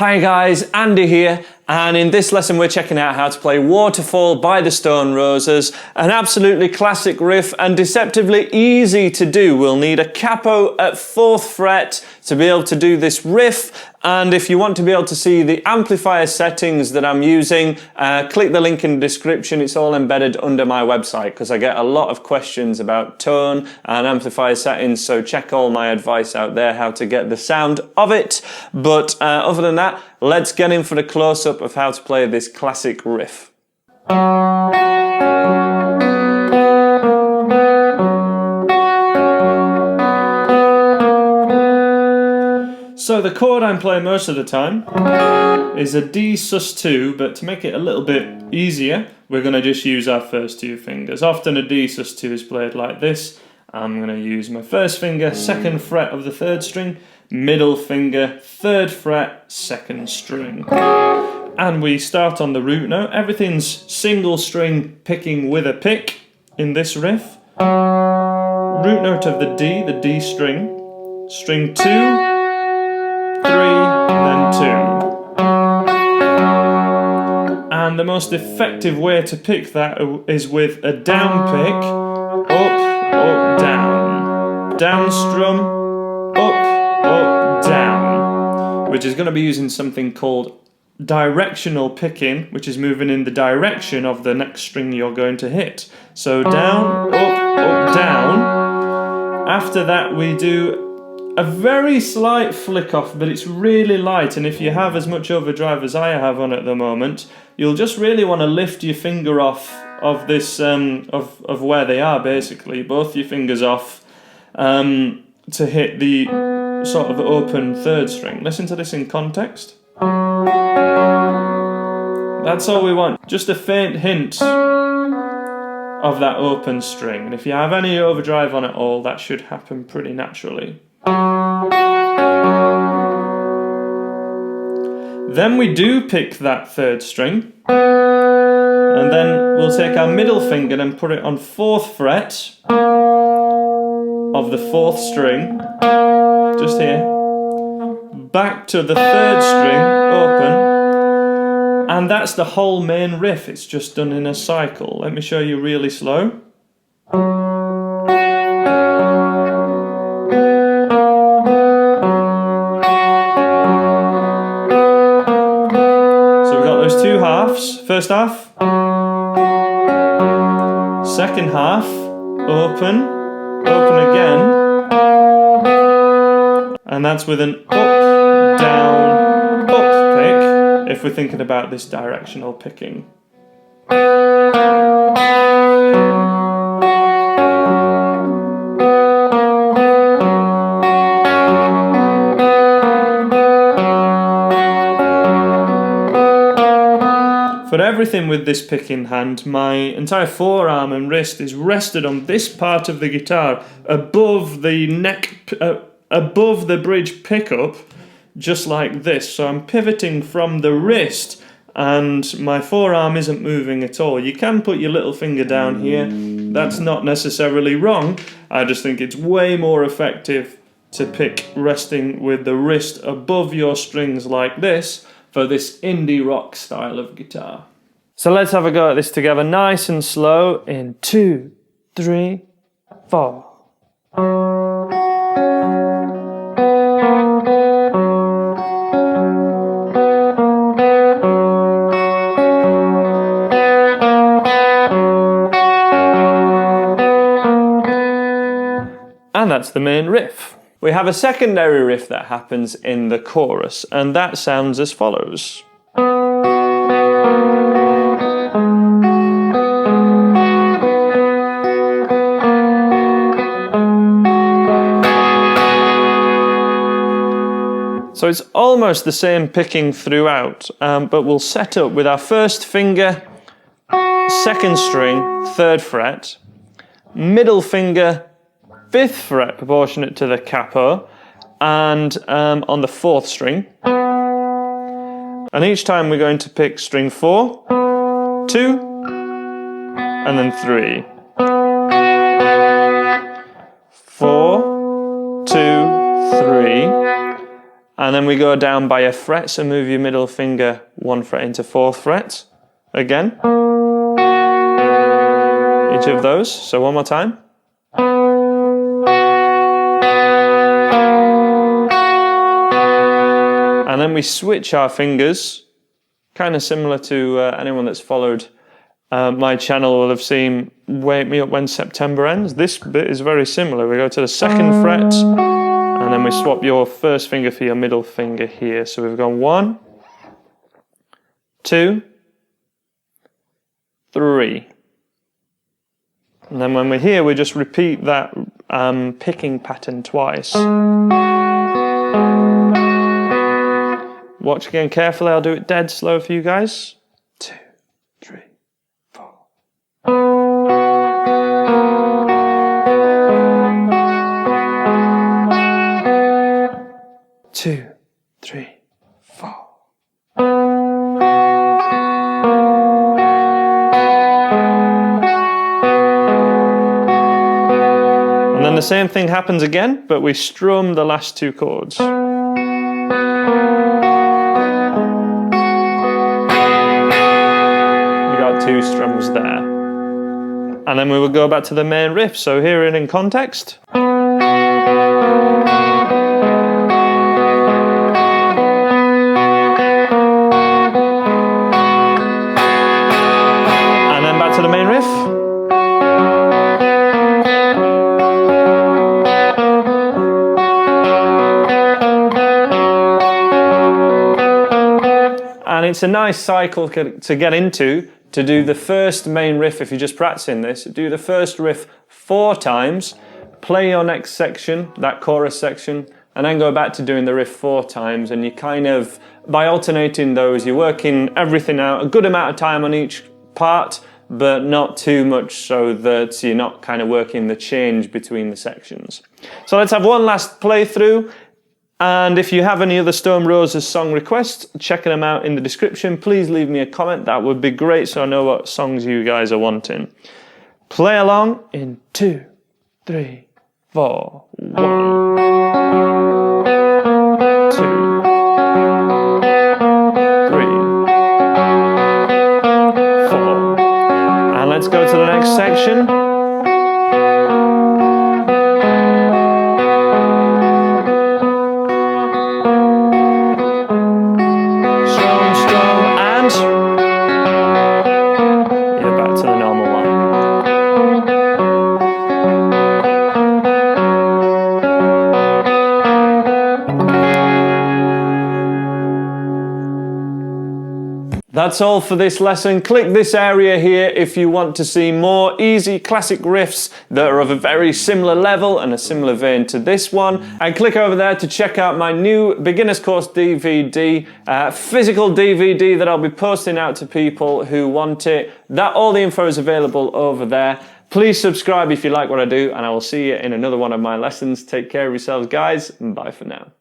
Hi guys, Andy here, and in this lesson we're checking out how to play Waterfall by the Stone Roses, an absolutely classic riff and deceptively easy to do. We'll need a capo at 4th fret to be able to do this riff, and if you want to be able to see the amplifier settings that I'm using, click the link in the description. It's all embedded under my website because I get a lot of questions about tone and amplifier settings, so check all my advice out there how to get the sound of it. But other than that, let's get in for the close-up of how to play this classic riff. So the chord I'm playing most of the time is a D sus2, but to make it a little bit easier, we're going to just use our first two fingers. Often a D sus2 is played like this. I'm going to use my first finger, 2nd fret of the 3rd string, middle finger, 3rd fret, 2nd string. And we start on the root note. Everything's single string picking with a pick in this riff. Root note of the D string, string 2, 3, then 2. And the most effective way to pick that is with a down pick, up, up, down. Down strum, up, up, down. Which is going to be using something called directional picking, which is moving in the direction of the next string you're going to hit. So down, up, up, down. After that we do a very slight flick off, but it's really light, and if you have as much overdrive as I have on at the moment, you'll just really want to lift your finger off of this, of where they are basically, both your fingers off, to hit the sort of open 3rd string. Listen to this in context. That's all we want, just a faint hint of that open string, and if you have any overdrive on it all, that should happen pretty naturally. Then we do pick that 3rd string, and then we'll take our middle finger and put it on 4th fret of the 4th string, just here, back to the 3rd string, open, and that's the whole main riff. It's just done in a cycle. Let me show you really slow. Two halves. First half, second half, open, open again, and that's with an up, down, up pick, if we're thinking about this directional picking. For everything with this picking hand, my entire forearm and wrist is rested on this part of the guitar, above the neck, above the bridge pickup, just like this. So I'm pivoting from the wrist, and my forearm isn't moving at all. You can put your little finger down here. That's not necessarily wrong. I just think it's way more effective to pick resting with the wrist above your strings like this, for this indie rock style of guitar. So let's have a go at this together, nice and slow, in 2, 3, 4. And that's the main riff. We have a secondary riff that happens in the chorus, and that sounds as follows. So it's almost the same picking throughout, but we'll set up with our first finger, 2nd string, 3rd fret, middle finger, 5th fret proportionate to the capo, and on the 4th string. And each time we're going to pick string 4, 2, and then 3. 4, 2, 3, And then we go down by a fret, so move your middle finger 1 fret into 4th fret. Again. Each of those, so one more time. And then we switch our fingers, kind of similar to anyone that's followed my channel will have seen Wake Me Up When September Ends. This bit is very similar. We go to the 2nd fret, and then we swap your first finger for your middle finger here. So we've gone 1, 2, 3. And then when we're here, we just repeat that picking pattern twice. Watch again carefully, I'll do it dead slow for you guys. 2, 3, 4. 2, 3, 4. And then the same thing happens again, but we strum the last 2 chords. Two strums there. And then we will go back to the main riff. So here in context. And then back to the main riff. And it's a nice cycle to get into. To do the first main riff, if you're just practicing this, do the first riff 4 times, play your next section, that chorus section, and then go back to doing the riff 4 times, and you kind of, by alternating those, you're working everything out, a good amount of time on each part, but not too much so that you're not kind of working the change between the sections. So let's have one last playthrough. And if you have any other Stone Roses song requests, checking them out in the description, please leave me a comment. That would be great so I know what songs you guys are wanting. Play along in 2, 3, 4, 1, 2, 3, 4. And let's go to the next section. That's all for this lesson. Click this area here if you want to see more easy classic riffs that are of a very similar level and a similar vein to this one. And click over there to check out my new beginner's course DVD, physical DVD that I'll be posting out to people who want it. All the info is available over there. Please subscribe if you like what I do, and I will see you in another one of my lessons. Take care of yourselves, guys, and bye for now.